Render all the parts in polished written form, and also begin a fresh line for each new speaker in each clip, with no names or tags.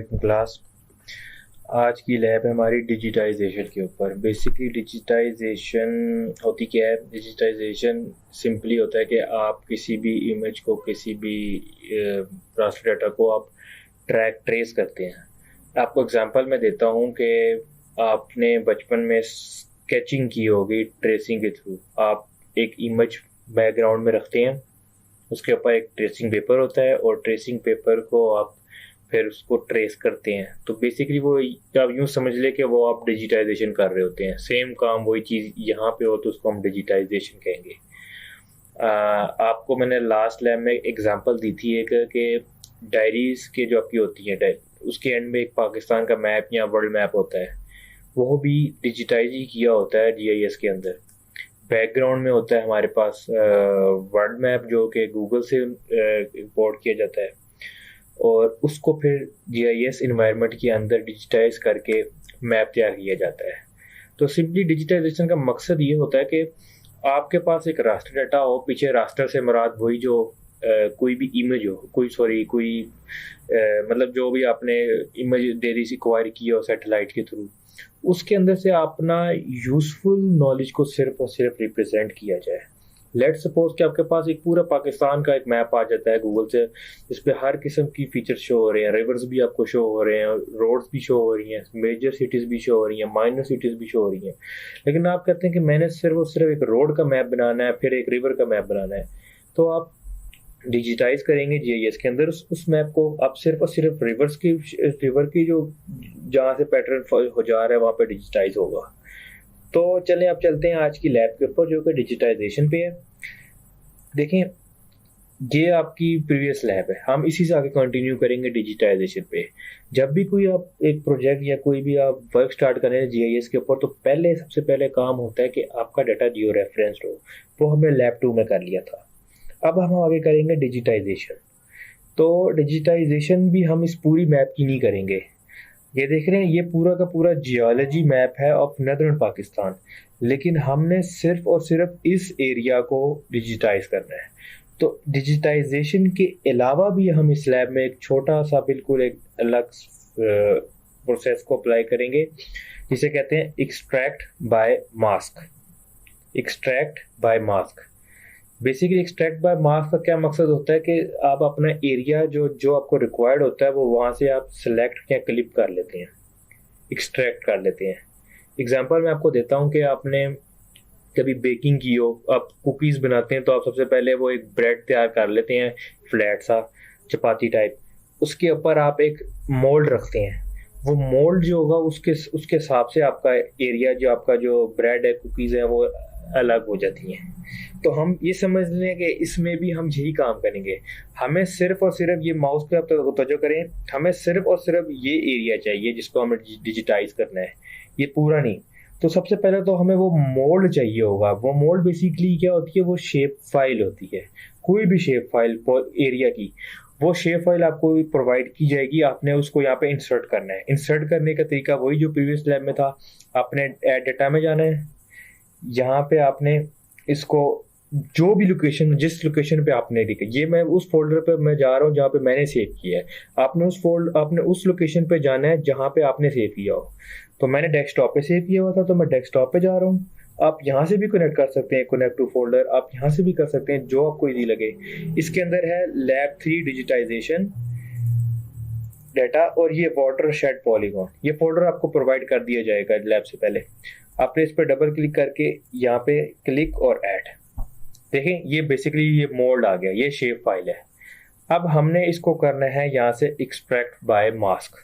Class. आज की lab है हमारी डिजिटाइजेशन के ऊपर। बेसिकली डिजिटाइजेशन होती क्या है? डिजिटाइजेशन सिंपली होता है कि आप किसी भी इमेज को, किसी भी रास्टर डाटा को आप ट्रेस करते हैं। आपको एग्जांपल मैं देता हूँ कि आपने बचपन में स्केचिंग की होगी ट्रेसिंग के थ्रू। आप एक इमेज बैकग्राउंड में रखते हैं, उसके ऊपर एक ट्रेसिंग पेपर होता है और ट्रेसिंग पेपर को आप फिर उसको ट्रेस करते हैं। तो बेसिकली वो आप यूँ समझ ले कि वो आप डिजिटाइजेशन कर रहे होते हैं। सेम काम वही चीज़ यहाँ पे हो तो उसको हम डिजिटाइजेशन कहेंगे। आपको मैंने लास्ट लैब में एग्जांपल दी थी एक कि डायरीज के जो आपकी होती हैं, उसके एंड में एक पाकिस्तान का मैप या वर्ल्ड मैप होता है, वो भी डिजिटाइज ही किया होता है जीआईएस के अंदर। बैकग्राउंड में होता है हमारे पास वर्ल्ड मैप जो कि गूगल से इंपोर्ट किया जाता है और उसको फिर जीआईएस इन्वायरमेंट के अंदर डिजिटाइज करके मैप तैयार किया जाता है। तो सिंपली डिजिटाइजेशन का मकसद ये होता है कि आपके पास एक रास्टर डाटा हो। पीछे रास्टर से मुराद वही जो कोई भी इमेज हो, कोई मतलब जो भी आपने इमेज डेली से एक्वायर की हो सैटेलाइट के थ्रू, उसके अंदर से अपना यूजफुल नॉलेज को सिर्फ और सिर्फ रिप्रेजेंट किया जाए। लेट सपोज कि आपके पास एक पूरा पाकिस्तान का एक मैप आ जाता है गूगल से, जिस पे हर किस्म की फीचर्स शो हो रहे हैं, रिवर्स भी आपको शो हो रहे हैं, रोड्स भी शो हो रही हैं, मेजर सिटीज़ भी शो हो रही हैं, माइनर सिटीज़ भी शो हो रही हैं। लेकिन आप कहते हैं कि मैंने सिर्फ और सिर्फ एक रोड का मैप बनाना है, फिर एक रिवर का मैप बनाना है, तो आप डिजिटाइज करेंगे जीआईएस के अंदर उस मैप को। आप सिर्फ और सिर्फ रिवर की जो जहाँ से पैटर्न हो जा रहा है वहाँ पे डिजिटाइज होगा। तो चलें अब चलते हैं आज की लैब के ऊपर जो कि डिजिटाइजेशन पे है। देखें, ये आपकी प्रीवियस लैब है, हम इसी से आगे कंटिन्यू करेंगे डिजिटाइजेशन पे। जब भी कोई आप एक प्रोजेक्ट या कोई भी आप वर्क स्टार्ट करें जीआईएस के ऊपर, तो सबसे पहले काम होता है कि आपका डाटा जियो रेफरेंस्ड हो। वो हमने लैब 2 में कर लिया था। अब हम आगे करेंगे डिजिटाइजेशन। तो डिजिटाइजेशन भी हम इस पूरी मैप की नहीं करेंगे। ये देख रहे हैं, ये पूरा का पूरा जियोलॉजी मैप है ऑफ नदर्न पाकिस्तान, लेकिन हमने सिर्फ और सिर्फ इस एरिया को डिजिटाइज करना है। तो डिजिटाइजेशन के अलावा भी हम इस लैब में एक छोटा सा बिल्कुल एक अलग प्रोसेस को अप्लाई करेंगे, जिसे कहते हैं extract by mask. Extract by mask, basically extract by mask का क्या मकसद होता है कि आप अपना एरिया जो आपको रिक्वायर्ड होता है वो वहाँ से आप सिलेक्ट या क्लिप कर लेते हैं, एक्सट्रैक्ट कर लेते हैं। एग्जांपल मैं आपको देता हूँ कि आपने कभी बेकिंग की हो, आप कुकीज़ बनाते हैं, तो आप सबसे पहले वो एक ब्रेड तैयार कर लेते हैं, फ्लैट सा चपाती टाइप। उसके ऊपर आप एक मोल्ड रखते हैं। वो मोल्ड जो होगा उसके हिसाब से आपका एरिया, जो आपका जो ब्रेड है, कुकीज़ है, वो अलग हो जाती हैं। तो हम ये समझ लें कि इसमें भी हम यही काम करेंगे। हमें सिर्फ और सिर्फ ये माउस पे आप तवज्जो करें, हमें सिर्फ और सिर्फ ये एरिया चाहिए जिसको हमें डिजिटाइज करना है, ये पूरा नहीं। तो सबसे पहले तो हमें वो मोल्ड चाहिए होगा। वो मोल्ड बेसिकली क्या होती है? वो शेप फाइल होती है, कोई भी शेप फाइल एरिया की। वो शेप फाइल आपको प्रोवाइड की जाएगी, आपने उसको यहाँ पे इंसर्ट करना है। इंसर्ट करने का तरीका वही जो प्रीवियस लैब में था। आपने ऐड डाटा में जाना है, यहाँ पे आपने इसको जो भी लोकेशन, जिस लोकेशन पे आपने लिखा, ये मैं उस फोल्डर पे मैं जा रहा हूँ जहाँ पे मैंने सेव किया है। आपने उस लोकेशन पे जाना है जहाँ पे आपने सेव किया हो। तो मैंने डेस्कटॉप पे सेव किया हुआ था, तो मैं डेस्कटॉप पे जा रहा हूँ। आप यहाँ से भी कनेक्ट कर सकते हैं, कनेक्ट टू फोल्डर आप यहाँ से भी कर सकते हैं, जो आपको इजी लगे। इसके अंदर है लैब 3 डिजिटाइजेशन डाटा और ये वाटर शेड पॉलीगॉन। ये फोल्डर आपको प्रोवाइड कर दिया जाएगा लैब से पहले। आपने इस पर डबल क्लिक करके यहाँ पे क्लिक और ऐड, देखें ये बेसिकली ये मोल्ड आ गया, ये शेप फाइल है। अब हमने इसको करना है यहाँ से extract by mask.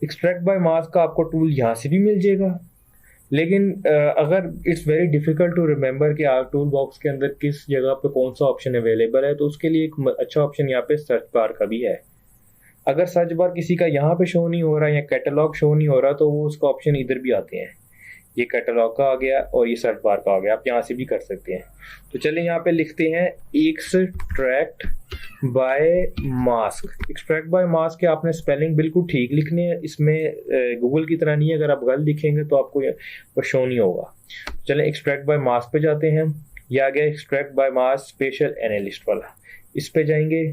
Extract by mask का आपको टूल यहाँ से भी मिल जाएगा, लेकिन अगर it's very difficult to remember कि आप टूल बॉक्स के अंदर किस जगह पे कौन सा ऑप्शन अवेलेबल है, तो उसके लिए एक अच्छा ऑप्शन यहाँ पे सर्च बार का भी है। अगर सर्च बार किसी का यहाँ पे शो नहीं हो रहा या कैटलॉग शो नहीं हो रहा, तो वो उसका ऑप्शन इधर भी आते हैं। ये कैटलॉग का आ गया और ये सर्च बार का आ गया, आप यहाँ से भी कर सकते हैं। तो चलिए यहाँ पे लिखते हैं extract by mask. Extract by mask के आपने स्पेलिंग बिल्कुल ठीक लिखने हैं, इसमें गूगल की तरह नहीं है, अगर आप गलत लिखेंगे तो आपको वो शो नहीं होगा। चलें एक्सट्रैक्ट बाय मास्क पे जाते हैं। ये आ गया extract by mask spatial analyst वाला, इस पे जाएंगे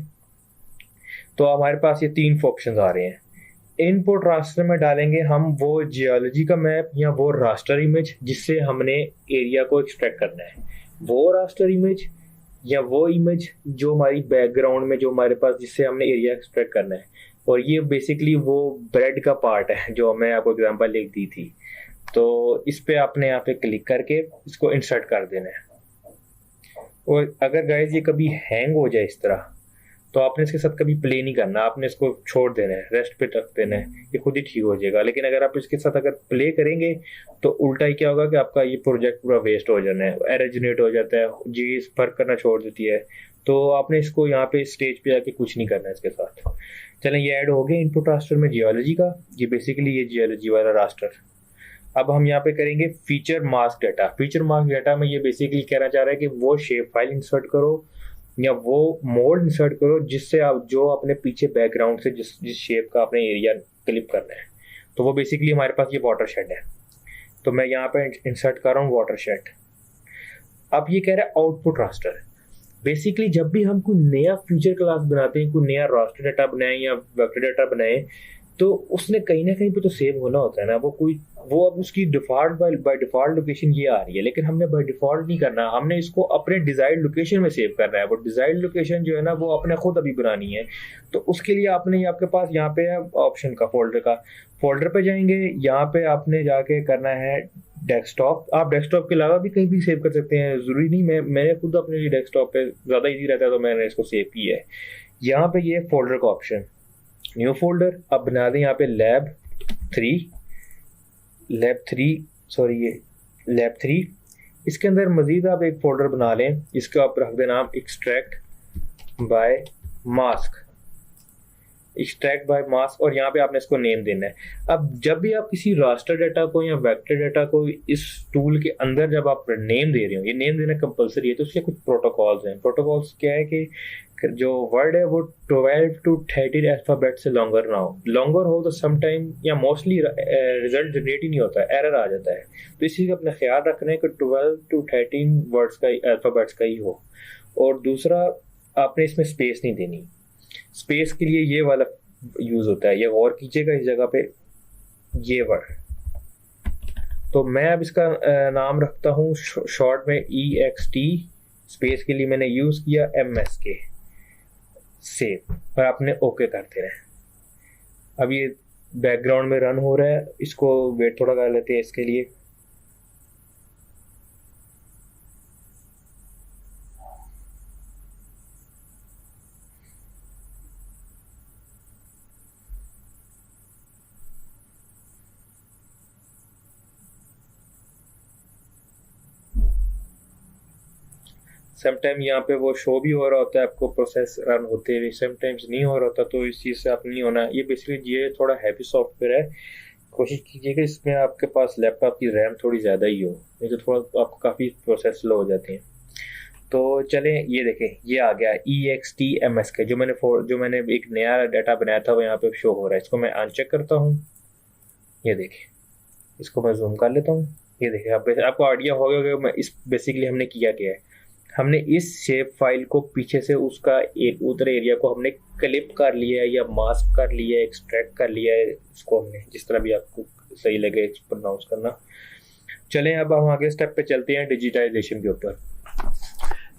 तो हमारे पास ये 3 ऑप्शन आ रहे हैं। इनपुट रास्टर में डालेंगे हम वो जियोलॉजी का मैप या वो रास्टर इमेज जिससे हमने एरिया को एक्सट्रैक्ट करना है, वो रास्टर इमेज या वो इमेज जो हमारी बैकग्राउंड में जो हमारे पास जिससे हमने एरिया एक्सट्रैक्ट करना है। और ये बेसिकली वो ब्रेड का पार्ट है जो मैं आपको एग्जांपल लिख दी थी। तो इस पे आपने यहाँ पे क्लिक करके इसको इंसर्ट कर देना है। और अगर गाइस ये कभी हैंग हो जाए इस तरह, तो आपने इसके साथ कभी प्ले नहीं करना, आपने इसको छोड़ देना है, रेस्ट पे रख देना है, ये खुद ही ठीक हो जाएगा। लेकिन अगर आप इसके साथ अगर प्ले करेंगे तो उल्टा ही क्या होगा कि आपका ये प्रोजेक्ट पूरा वेस्ट हो जाना है, एरर जनरेट हो जाता है, जी वर्क करना छोड़ देती है। तो आपने इसको यहाँ पे स्टेज पे आके कुछ नहीं करना है इसके साथ। चलें, ये ऐड हो गया इनपुट रास्टर में जियोलॉजी का, ये बेसिकली ये जियोलॉजी वाला रास्टर। अब हम यहाँ पे करेंगे feature mask data. Feature mask data में ये बेसिकली कहना चाह रहा है कि वो शेप फाइल इंसर्ट करो या वो मोड इंसर्ट करो जिससे आप जो अपने पीछे बैकग्राउंड से जिस शेप का आपने एरिया क्लिप करना है। तो वो बेसिकली हमारे पास ये वाटर शेड है, तो मैं यहाँ पे इंसर्ट कर रहा हूँ वाटर शेड। अब ये कह रहा है आउटपुट रास्टर। बेसिकली जब भी हम कोई नया फीचर क्लास बनाते हैं, कोई नया रास्टर डाटा बनाए या वेक्टर डाटा बनाए, तो उसने कहीं ना कहीं पे तो सेव होना होता है ना। वो अब उसकी डिफॉल्ट बाय डिफॉल्ट लोकेशन ये आ रही है, लेकिन हमने बाय डिफॉल्ट नहीं करना, हमने इसको अपने डिजायर्ड लोकेशन में सेव करना है। वो डिजायर्ड लोकेशन जो है ना वो अपने खुद अभी बनानी है। तो उसके लिए आपने आपके पास यहाँ पे है ऑप्शन का फोल्डर पे जाएंगे, यहाँ पे आपने जाके करना है डेस्कटॉप। आप डेस्कटॉप के अलावा भी कहीं भी सेव कर सकते हैं, जरूरी नहीं। मैंने खुद अपने लिए डेस्कटॉप पे ज़्यादा ईजी रहता है तो मैंने इसको सेव किया है। यहाँ पे ये फोल्डर का ऑप्शन, न्यू फोल्डर। अब बना दें यहाँ पे लैब 3। इसके अंदर मजीद आप एक फोल्डर बना लें, इसका आप रख दें नाम एक्सट्रैक्ट बाय मास्क, और यहाँ पे आपने इसको नेम देना है। अब जब भी आप किसी रास्टर डाटा को या वेक्टर डाटा को इस टूल के अंदर जब आप नेम दे रहे हो, ये नेम देना कंपलसरी है, तो उसके कुछ प्रोटोकॉल्स हैं। प्रोटोकॉल्स क्या है कि जो वर्ड है वो 12 to 13 अल्फाबेट से लॉन्गर ना हो। लॉन्गर हो तो समटाइम या मोस्टली रिजल्ट जनरेट ही नहीं होता है, एरर आ जाता है। तो इसी का अपना ख्याल रखना है कि 12 to 13 वर्ड्स का अल्फाबेट्स का ही हो। और दूसरा, आपने इसमें स्पेस नहीं देनी। स्पेस के लिए ये वाला यूज होता है, ये गौर कीजिएगा इस जगह पे, ये वर्ड। तो मैं अब इसका नाम रखता हूँ शॉर्ट में EXT, स्पेस के लिए मैंने यूज किया MSK, सेव, और आपने ओके करते रहे। अब ये बैकग्राउंड में रन हो रहा है, इसको वेट थोड़ा कर लेते हैं इसके लिए। समटाइम यहाँ पे वो शो भी हो रहा होता है आपको प्रोसेस रन होते हुए, समटाइम्स नहीं हो रहा होता, तो इस चीज़ से आप नहीं होना। ये बेसिकली ये थोड़ा हैवी सॉफ्टवेयर है, कोशिश कीजिएगा इसमें आपके पास लैपटॉप की रैम थोड़ी ज़्यादा ही हो, नहीं तो थोड़ा आपको काफ़ी प्रोसेस स्लो हो जाते हैं। तो चलें, ये देखें ये आ गया EXT MSK, जो मैंने एक नया डाटा बनाया था वो यहाँ पे शो हो रहा है। इसको मैं अनचेक करता हूँ, ये देखें, इसको मैं जूम कर लेता हूँ। ये देखें, आपको आइडिया होगा कि मैं इस बेसिकली हमने किया क्या है। हमने इस शेप फाइल को पीछे से उसका एक उधर एरिया को हमने क्लिप कर लिया है या मास्क कर लिया है, एक्सट्रैक्ट कर लिया है, इसको हमने जिस तरह भी आपको सही लगे प्रोनाउंस करना। चलें, अब हम आगे स्टेप पे चलते हैं डिजिटाइजेशन के ऊपर।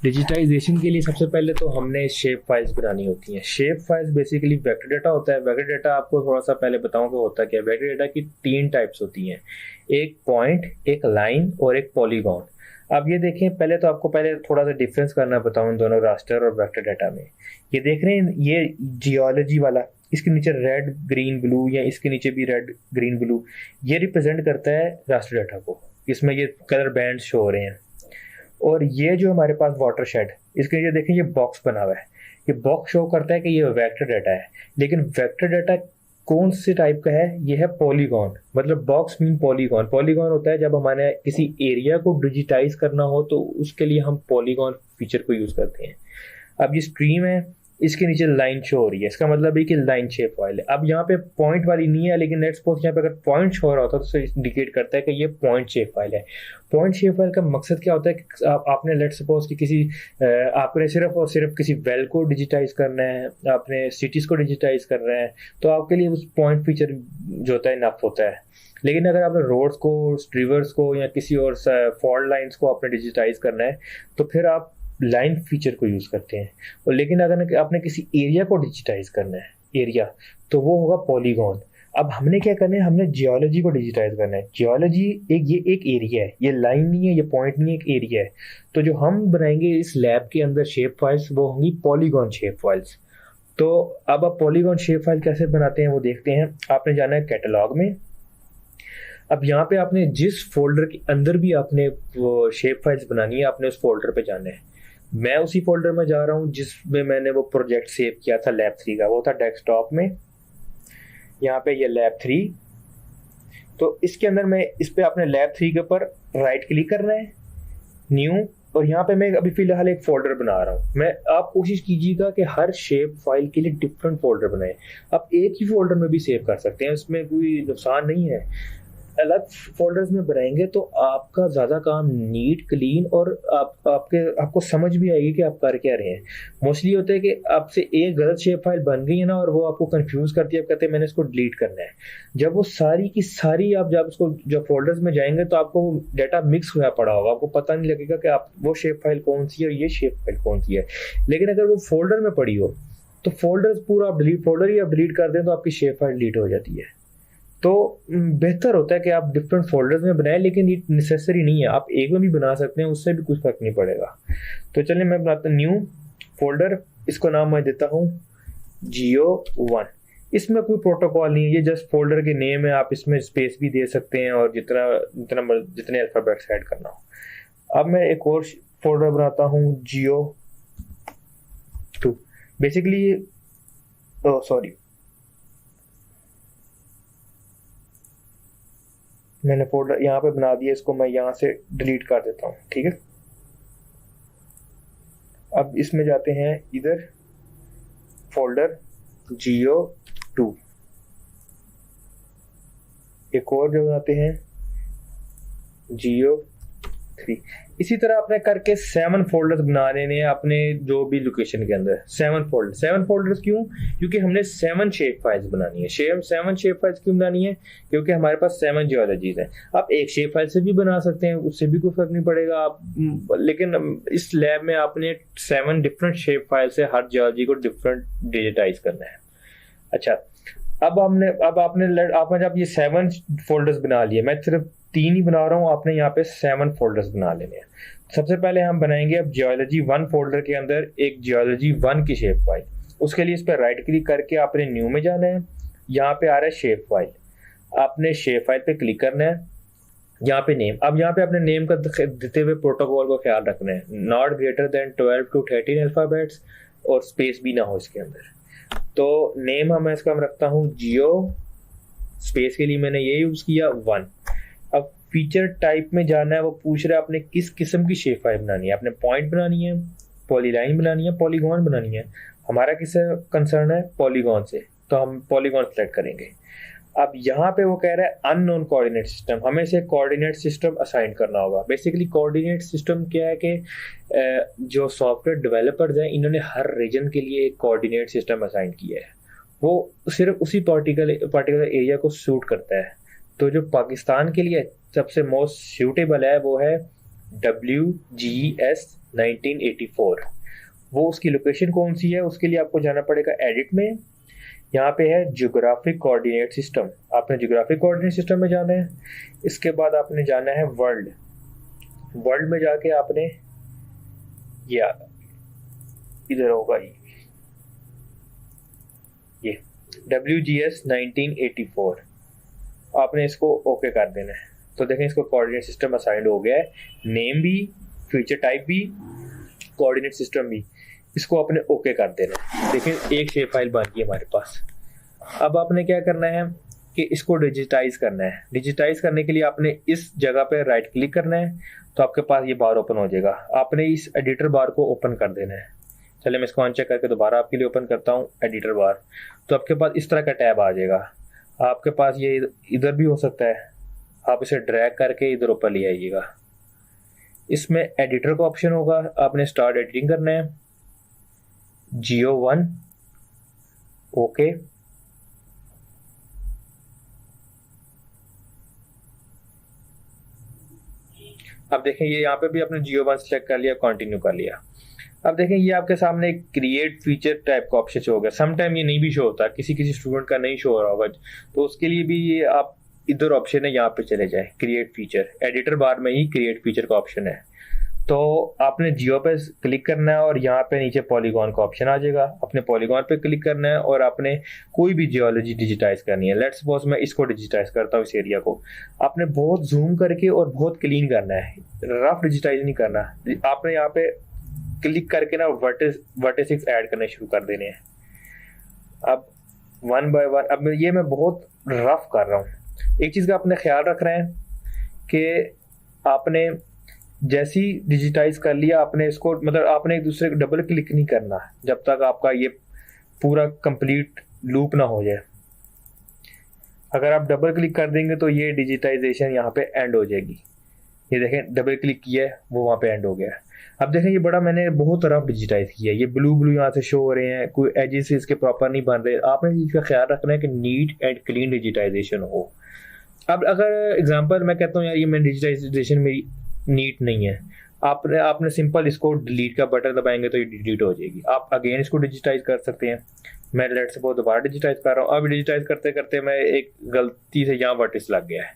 डिजिटाइजेशन के लिए सबसे पहले तो हमने शेप फाइल्स बनानी होती हैं। Shape files basically vector data होता है। वेक्टर डाटा आपको थोड़ा सा पहले बताऊं कि होता क्या है। वेक्टर डाटा की 3 टाइप्स होती हैं, एक पॉइंट, एक लाइन और एक पॉलीगॉन। अब ये देखें, पहले थोड़ा सा डिफरेंस करना बताऊं दोनों रास्टर और वेक्टर डाटा में। ये देख रहे हैं, ये जियोलॉजी वाला, इसके नीचे रेड ग्रीन ब्लू या इसके नीचे भी रेड ग्रीन ब्लू, ये रिप्रेजेंट करता है रास्टर डाटा को। इसमें ये कलर बैंड शो हो रहे हैं। और ये जो हमारे पास वाटर शेड, इसके नीचे देखें ये बॉक्स बना हुआ है, ये बॉक्स शो करता है कि ये वेक्टर डाटा है। लेकिन वेक्टर डाटा कौन से टाइप का है? ये है पॉलीगॉन, मतलब बॉक्स मीन पॉलीगॉन। पॉलीगॉन होता है जब हमारे किसी एरिया को डिजिटाइज करना हो तो उसके लिए हम पॉलीगॉन फीचर को यूज करते हैं। अब ये स्ट्रीम है, इसके नीचे लाइन शो हो रही है, इसका मतलब है कि लाइन शेप फाइल है। अब यहाँ पे पॉइंट वाली नहीं है, लेकिन लेट्स सपोज यहाँ पे अगर पॉइंट शो हो रहा होता है तो इंडिकेट करता है कि ये पॉइंट शेप फाइल है। पॉइंट शेप फाइल का मकसद क्या होता है कि आपने लेट्स सपोज कि किसी आपने सिर्फ और सिर्फ किसी वेल को डिजिटाइज करना है, आपने सिटीज़ को डिजिटाइज करना है, तो आपके लिए उस पॉइंट फीचर जो होता है इनफ होता है। लेकिन अगर आपने रोड्स को, रिवर्स को या किसी और फॉल्ट लाइंस को आपने डिजिटाइज करना है तो फिर आप लाइन फीचर को यूज़ करते हैं। और लेकिन अगर आपने किसी एरिया को डिजिटाइज करना है, एरिया, तो वो होगा पॉलीगॉन। अब हमने क्या करना है, हमने जियोलॉजी को डिजिटाइज करना है। जियोलॉजी ये एक एरिया है, ये लाइन नहीं है, ये पॉइंट नहीं है, एक एरिया है। तो जो हम बनाएंगे इस लैब के अंदर शेप फाइल्स, वो होंगी पॉलीगॉन शेप फाइल्स। तो अब आप पॉलीगॉन शेप फाइल कैसे बनाते हैं वो देखते हैं। आपने जाना है कैटलॉग में। अब यहाँ पे आपने जिस फोल्डर के अंदर भी आपने वो शेप फाइल्स बनानी है, आपने उस फोल्डर पे जाना है। मैं उसी फोल्डर में जा रहा हूँ जिसमें मैंने वो प्रोजेक्ट सेव किया था लैब 3 का, वो था डेस्कटॉप में। यहाँ पे ये लैब 3, तो इसके अंदर मैं इस पे आपने लैब 3 के ऊपर राइट क्लिक करना है, न्यू, और यहाँ पे मैं अभी फिलहाल एक फोल्डर बना रहा हूँ। मैं आप कोशिश कीजिएगा कि हर शेप फाइल के लिए डिफरेंट फोल्डर बनाएं। आप एक ही फोल्डर में भी सेव कर सकते हैं, उसमें कोई नुकसान नहीं है। अलग फोल्डर्स में बनाएंगे तो आपका ज़्यादा काम नीट, क्लीन और आपको समझ भी आएगी कि आप कर क्या रहे हैं। मोस्टली होता है कि आपसे एक गलत शेप फाइल बन गई है ना, और वो आपको कंफ्यूज करती है, आप कहते हैं मैंने इसको डिलीट करना है। जब वो सारी की सारी आप जब उसको जब फोल्डर्स में जाएंगे तो आपको डाटा मिक्स हुआ पड़ा होगा, आपको पता नहीं लगेगा कि आप वो शेप फाइल कौन सी है और ये शेप फाइल कौन सी है। लेकिन अगर वो फोल्डर में पड़ी हो तो फोल्डर्स पूरा आप फोल्डर ही आप डिलीट कर दें तो आपकी शेप फाइल डिलीट हो जाती है। तो बेहतर होता है कि आप डिफरेंट फोल्डर्स में बनाएं, लेकिन ये नेसेसरी नहीं है, आप एक में भी बना सकते हैं, उससे भी कुछ फर्क नहीं पड़ेगा। तो चलिए मैं बनाता हूँ न्यू फोल्डर, इसको नाम मैं देता हूँ Geo1। इसमें कोई प्रोटोकॉल नहीं है, ये जस्ट फोल्डर के नेम है। आप इसमें स्पेस भी दे सकते हैं और जितने अल्फाबेट्स ऐड करना हो। अब मैं एक और फोल्डर बनाता हूँ Geo2। बेसिकली सॉरी, मैंने फोल्डर यहाँ पे बना दिया, इसको मैं यहाँ से डिलीट कर देता हूँ, ठीक है। अब इसमें जाते हैं इधर फोल्डर Geo2, एक और जो बनाते हैं Geo3। इसी तरह आपने करके 7 फोल्डर्स बना लेने हैं अपने जो भी लोकेशन के अंदर। 7 फोल्डर्स क्यों? क्योंकि हमने 7 शेप फाइल्स बनानी है। 7 शेप फाइल्स क्यों बनानी है? क्योंकि हमारे पास 7 जियोलॉजीज हैं। आप एक शेप फाइल से भी बना सकते हैं, उससे भी कोई फर्क नहीं पड़ेगा आप, लेकिन इस लैब में आपने 7 डिफरेंट शेप फाइल से हर जियोलॉजी को डिफरेंट डिजिटाइज करना है। अच्छा, अब आपने जब ये 7 फोल्डर्स बना लिए, मैं सिर्फ 3 ही बना रहा हूँ, आपने यहाँ पे 7 फोल्डर्स बना लेने हैं। सबसे पहले हम बनाएंगे अब जियोलॉजी 1 फोल्डर के अंदर एक जियोलॉजी 1 की शेप फाइल। उसके लिए इस पर राइट क्लिक करके आपने न्यू में जाना है। यहाँ पे आ रहा है शेप फाइल, आपने शेप फाइल पे क्लिक करना है। यहाँ पे नेम, अब यहाँ पे अपने नेम का देते हुए प्रोटोकॉल को ख्याल रखना है, not greater than 12 to 13 alphabets, और स्पेस भी ना हो इसके अंदर। तो नेम मैं इसका रखता हूँ जियो, स्पेस के लिए मैंने ये यूज किया 1। अब फीचर टाइप में जाना है, वो पूछ रहा है आपने किस किस्म की शेप फाइल बनानी है, आपने पॉइंट बनानी है, पॉलीलाइन बनानी है, पॉलीगॉन बनानी है। हमारा किससे कंसर्न है? पॉलीगॉन से, तो हम पॉलीगॉन सेलेक्ट करेंगे। अब यहाँ पे वो कह रहा है अननोन कोऑर्डिनेट सिस्टम, हमें से कोऑर्डिनेट सिस्टम असाइन करना होगा। बेसिकली कोऑर्डिनेट सिस्टम क्या है कि जो सॉफ्टवेयर डेवलपर्स हैं इन्होंने हर रीजन के लिए एक कोऑर्डिनेट सिस्टम असाइन किया है, वो सिर्फ उसी पर्टिकुलर एरिया को सूट करता है। तो जो पाकिस्तान के लिए सबसे मोस्ट सूटेबल है वो है WGS 1984। वो उसकी लोकेशन कौन सी है, उसके लिए आपको जाना पड़ेगा एडिट में। यहाँ पे है जियोग्राफिक कोऑर्डिनेट सिस्टम, आपने जियोग्राफिक कोऑर्डिनेट सिस्टम में जाना है। इसके बाद आपने जाना है वर्ल्ड में जाके आपने ये इधर होगा ये WGS 1984, आपने इसको ओके कर देना है। तो देखें इसको कोऑर्डिनेट सिस्टम असाइंड हो गया है, नेम भी, फीचर टाइप भी, कोऑर्डिनेट सिस्टम भी, इसको आपने ओके कर देना है। देखें एक शेप फाइल बन गई हमारे पास। अब आपने क्या करना है कि इसको डिजिटाइज करना है। डिजिटाइज करने के लिए आपने इस जगह पे राइट क्लिक करना है, तो आपके पास ये बार ओपन हो जाएगा। आपने इस एडिटर बार को ओपन कर देना है। चलिए मैं इसको अनचेक करके दोबारा आपके लिए ओपन करता हूँ एडिटर बार। तो आपके पास इस तरह का टैब आ जाएगा। आपके पास ये इधर भी हो सकता है, आप इसे ड्रैग करके इधर ऊपर ले आइएगा। इसमें एडिटर का ऑप्शन होगा, आपने स्टार्ट एडिटिंग करना है, Geo1 ओके। अब देखें ये यहाँ पे भी आपने Geo1 सेलेक्ट कर लिया, कंटिन्यू कर लिया। अब देखें ये आपके सामने एक क्रिएट फीचर टाइप का ऑप्शन शो हो गया। सम टाइम ये नहीं भी शो होता, किसी किसी स्टूडेंट का नहीं शो हो रहा होगा, तो उसके लिए भी ये आप इधर ऑप्शन है, यहाँ पे चले जाए क्रिएट फीचर, एडिटर बार में ही क्रिएट फीचर का ऑप्शन है। तो आपने जियो पे क्लिक करना है और यहाँ पे नीचे पॉलीगॉन का ऑप्शन आ जाएगा, अपने पॉलीगॉन पे क्लिक करना है और आपने कोई भी जियोलॉजी डिजिटाइज करनी है। लेट्स सपोज मैं इसको डिजिटाइज करता हूँ, इस एरिया को आपने बहुत जूम करके और बहुत क्लीन करना है, रफ डिजिटाइज नहीं करना। आपने यहाँ पे क्लिक करके ना वर्टिसेस ऐड करने शुरू कर देने हैं। अब वन बाय वन, अब ये मैं बहुत रफ कर रहा हूँ। एक चीज़ का आपने ख्याल रखना है कि आपने जैसी डिजिटाइज कर लिया, आपने इसको मतलब आपने एक दूसरे को डबल क्लिक नहीं करना जब तक आपका ये पूरा कंप्लीट लूप ना हो जाए। अगर आप डबल क्लिक कर देंगे तो ये डिजिटाइजेशन यहाँ पे एंड हो जाएगी। ये देखें डबल क्लिक किया है, वो वहाँ पे एंड हो गया। अब देखें ये बड़ा मैंने बहुत रफ डिजिटाइज किया है, ये ब्लू ब्लू यहाँ से शो हो रहे हैं, कोई एजेस इसके प्रॉपर नहीं बन रहे। आपने इसका ख्याल रखना है कि नीट एंड क्लीन डिजिटाइजेशन हो। अब अगर एग्जांपल मैं कहता हूँ यार ये मेरी डिजिटाइजेशन मेरी नीट नहीं है, आपने सिंपल इसको डिलीट का बटन दबाएंगे तो ये डिलीट हो जाएगी। आप अगेन इसको डिजिटाइज कर सकते हैं। मैं लेट्स सपोज दोबारा डिजिटाइज कर रहा हूँ। अब डिजिटाइज करते करते मैं एक गलती से यहाँ वर्टिस लग गया है,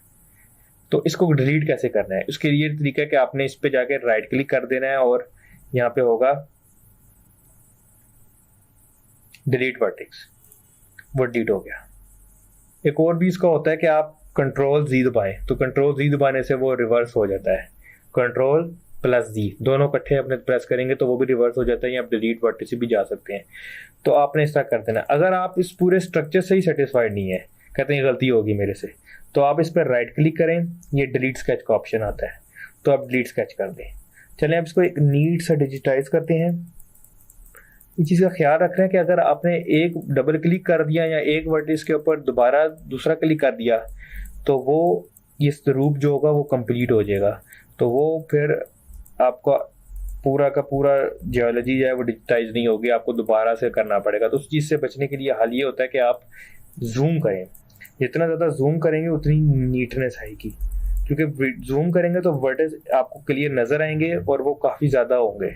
तो इसको डिलीट कैसे करना है? उसके लिए तरीका है कि आपने इस पे जाके राइट क्लिक कर देना है और यहाँ पे होगा डिलीट वर्टेक्स, वो डिलीट हो गया। एक और भी इसका होता है कि आप कंट्रोल जी दबाएं, तो कंट्रोल जी दबाने से वो रिवर्स हो जाता है। कंट्रोल प्लस जी दोनों इकट्ठे अपने प्रेस करेंगे तो वो भी रिवर्स हो जाता है, या आप डिलीट वर्टेक्स भी जा सकते हैं। तो आपने इस तरह कर देना। अगर आप इस पूरे स्ट्रक्चर से ही सेटिस्फाइड नहीं है, कहते हैं गलती होगी मेरे से, तो आप इस पर राइट क्लिक करें, ये डिलीट स्केच का ऑप्शन आता है, तो आप डिलीट स्केच कर दें। चलें अब इसको एक नीट सा डिजिटाइज करते हैं। इस चीज़ का ख्याल रखना है कि अगर आपने एक डबल क्लिक कर दिया या एक वर्टिस के ऊपर दोबारा दूसरा क्लिक कर दिया तो वो ये रूप जो होगा वो कंप्लीट हो जाएगा, तो वो फिर आपका पूरा का पूरा जियोलॉजी जो है वो डिजिटाइज नहीं होगी, आपको दोबारा से करना पड़ेगा। तो उस चीज़ से बचने के लिए हल ये होता है कि आप जूम करें। जितना ज़्यादा जूम करेंगे उतनी नीटनेस आएगी, क्योंकि जूम करेंगे तो वर्टेक्स आपको क्लियर नज़र आएंगे और वो काफ़ी ज़्यादा होंगे।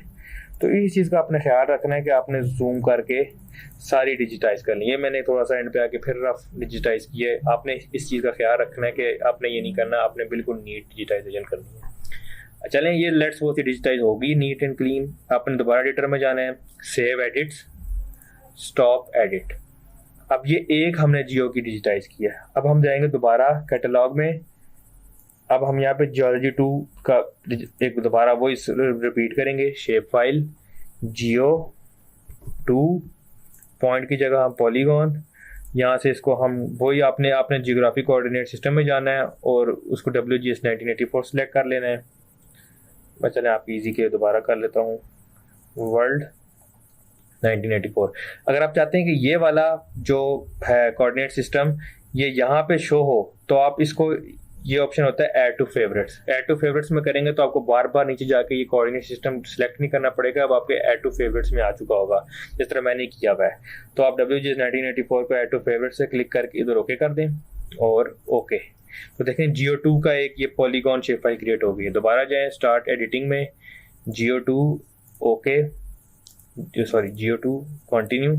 तो इस चीज़ का आपने ख्याल रखना है कि आपने जूम करके सारी डिजिटाइज करनी है। मैंने थोड़ा सा एंड पे आके फिर रफ डिजिटाइज किया है। आपने इस चीज़ का ख्याल रखना है कि आपने ये नहीं करना, आपने बिल्कुल नीट डिजिटाइजेशन करनी है। चलें ये लेट्स वो डिजिटाइज होगी नीट एंड क्लीन। आपने दोबारा एडिटर में जाना है, सेव एडिट्स, स्टॉप एडिट। अब ये एक हमने जियो की डिजिटाइज किया। अब हम जाएंगे दोबारा कैटलॉग में। अब हम यहाँ पे जियोलॉजी 2 का एक दोबारा वो इस रिपीट करेंगे, शेप फाइल जियो 2, पॉइंट की जगह हम पॉलीगॉन, यहाँ से इसको हम वही आपने जियोग्राफी कोऑर्डिनेट सिस्टम में जाना है और उसको WGS 1984 सेलेक्ट कर लेना है। मैं चलें आप इजी के दोबारा कर लेता हूँ, वर्ल्ड 1984। अगर आप चाहते हैं कि ये वाला जो है कोऑर्डिनेट सिस्टम ये यहाँ पे शो हो तो आप इसको, ये ऑप्शन होता है add to favourites. Add to favourites में करेंगे तो आपको बार बार नीचे जाके ये कोऑर्डिनेट सिस्टम सेलेक्ट नहीं करना पड़ेगा, अब आपके ऐड टू फेवरेट्स में आ चुका होगा जिस तरह मैंने किया हुआ है। तो आप WGS 1984 को ऐड टू फेवरेट्स से क्लिक करके इधर ओके कर दें और ओके। तो देखें Geo 2 का एक ये पॉलीगॉन शेप फाइल क्रिएट हो गई है। दोबारा जाएं स्टार्ट एडिटिंग में, Geo 2 okay, sorry Geo 2 continue,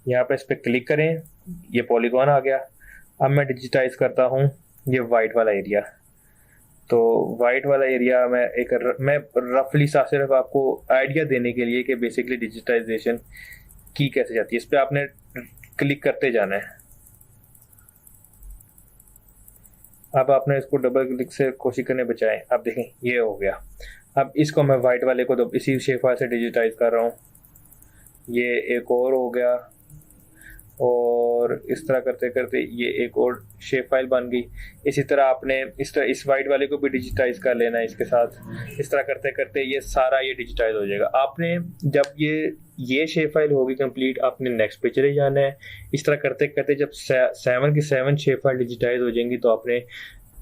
यहाँ पे इस पर क्लिक करें, ये पॉलीगॉन आ गया। अब मैं डिजिटाइज करता हूँ ये वाइट वाला एरिया। तो वाइट वाला एरिया मैं रफली सा सिर्फ आपको आइडिया देने के लिए कि बेसिकली डिजिटाइजेशन की कैसे जाती है, इस पर आपने क्लिक करते जाना है। अब आपने इसको डबल क्लिक से कोशिश करने बचाएं। अब देखें ये हो गया। अब इसको मैं वाइट वाले को इसी शेप फाइल से डिजिटाइज कर रहा हूँ, ये एक और हो गया और इस तरह करते करते ये एक और शेप फाइल बन गई। इसी तरह आपने इस वाइट वाले को भी डिजिटाइज कर लेना है इसके साथ। इस तरह करते करते ये सारा ये डिजिटाइज हो जाएगा। आपने जब ये शेप फाइल होगी कंप्लीट, आपने नेक्स्ट पे चले जाना है। इस तरह करते करते जब 7 की 7 शेप फाइल डिजिटाइज हो जाएंगी तो आपने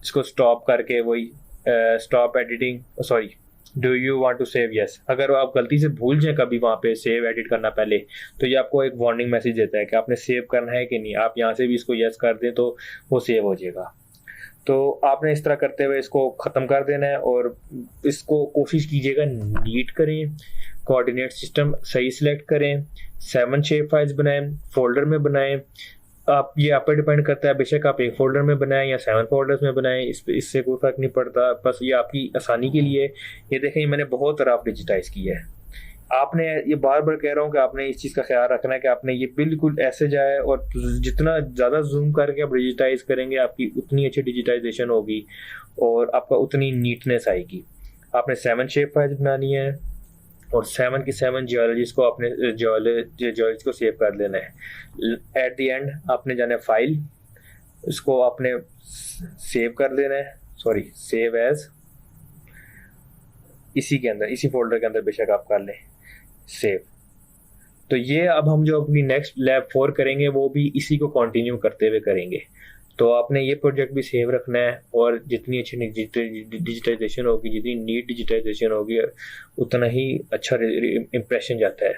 इसको स्टॉप करके वही stop editing, sorry, do you want to save yes, अगर आप गलती से भूल जाएं कभी वहाँ पे सेव एडिट करना पहले, तो ये आपको एक वार्निंग मैसेज देता है कि आपने सेव करना है कि नहीं। आप यहाँ से भी इसको यस कर दें तो वो सेव हो जाएगा। तो आपने इस तरह करते हुए इसको ख़त्म कर देना है और इसको कोशिश कीजिएगा नीट करें, कोऑर्डिनेट सिस्टम सही सिलेक्ट करें, 7 शेप फाइल्स बनाएं, फोल्डर में बनाएं। आप ये आप पर डिपेंड करता है, बेशक आप एक फोल्डर में बनाएं या 7 फोल्डर्स में बनाएं, इससे कोई फ़र्क नहीं पड़ता, बस ये आपकी आसानी के लिए। ये देखें मैंने बहुत रफ डिजिटाइज किया है। आपने ये बार बार कह रहा हूँ कि आपने इस चीज़ का ख्याल रखना है कि आपने ये बिल्कुल ऐसे जाए, और जितना ज़्यादा जूम करके आप डिजिटाइज करेंगे आपकी उतनी अच्छी डिजिटाइजेशन होगी और आपका उतनी नीटनेस आएगी। आपने 7 शेप फाइल्स बनानी है और 7 की 7 जियोलॉजीज को आपने जियोलॉजी को सेव कर लेना है। एट द एंड आपने जाना है फाइल, इसको आपने सेव कर लेना है, सॉरी सेव एज, इसी के अंदर इसी फोल्डर के अंदर बेशक आप कर लें सेव। तो ये अब हम जो अपनी नेक्स्ट लैब 4 करेंगे वो भी इसी को कंटिन्यू करते हुए करेंगे। तो आपने ये प्रोजेक्ट भी सेव रखना है और जितनी अच्छी डिजिटाइजेशन होगी, जितनी नीट डिजिटाइजेशन होगी, उतना ही अच्छा इम्प्रेशन जाता है।